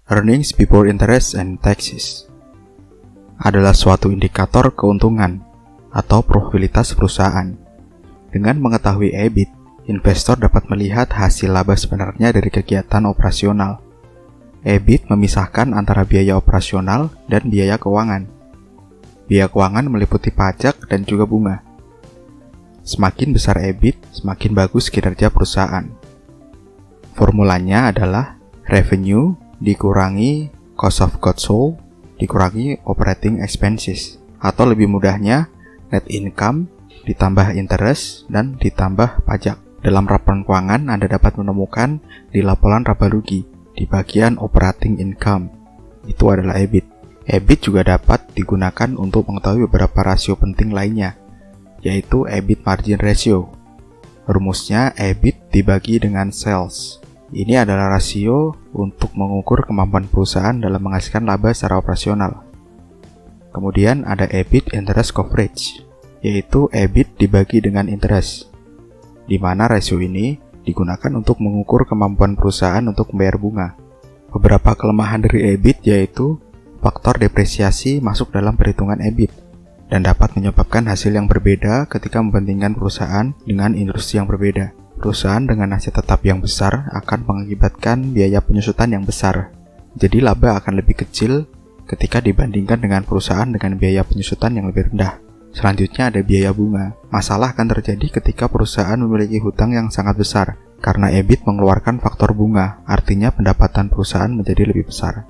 Earnings before interest and taxes adalah suatu indikator keuntungan atau profitabilitas perusahaan. Dengan mengetahui EBIT, investor dapat melihat hasil laba sebenarnya dari kegiatan operasional. EBIT memisahkan antara biaya operasional dan biaya keuangan. Biaya keuangan meliputi pajak dan juga bunga. Semakin besar EBIT, semakin bagus kinerja perusahaan. Formulanya adalah revenue dikurangi cost of goods sold dikurangi operating expenses, atau lebih mudahnya net income ditambah interest dan ditambah pajak. Dalam laporan keuangan Anda dapat menemukan di laporan laba rugi di bagian operating income. Itu adalah EBIT. EBIT juga dapat digunakan untuk mengetahui beberapa rasio penting lainnya, yaitu EBIT margin ratio. Rumusnya EBIT dibagi dengan sales. Ini adalah rasio untuk mengukur kemampuan perusahaan dalam menghasilkan laba secara operasional. Kemudian ada EBIT interest coverage, yaitu EBIT dibagi dengan interest, di mana rasio ini digunakan untuk mengukur kemampuan perusahaan untuk membayar bunga. Beberapa kelemahan dari EBIT yaitu faktor depresiasi masuk dalam perhitungan EBIT dan dapat menyebabkan hasil yang berbeda ketika membandingkan perusahaan dengan industri yang berbeda. Perusahaan dengan aset tetap yang besar akan mengakibatkan biaya penyusutan yang besar. Jadi laba akan lebih kecil ketika dibandingkan dengan perusahaan dengan biaya penyusutan yang lebih rendah. Selanjutnya ada biaya bunga. Masalah akan terjadi ketika perusahaan memiliki hutang yang sangat besar, karena EBIT mengeluarkan faktor bunga, artinya pendapatan perusahaan menjadi lebih besar.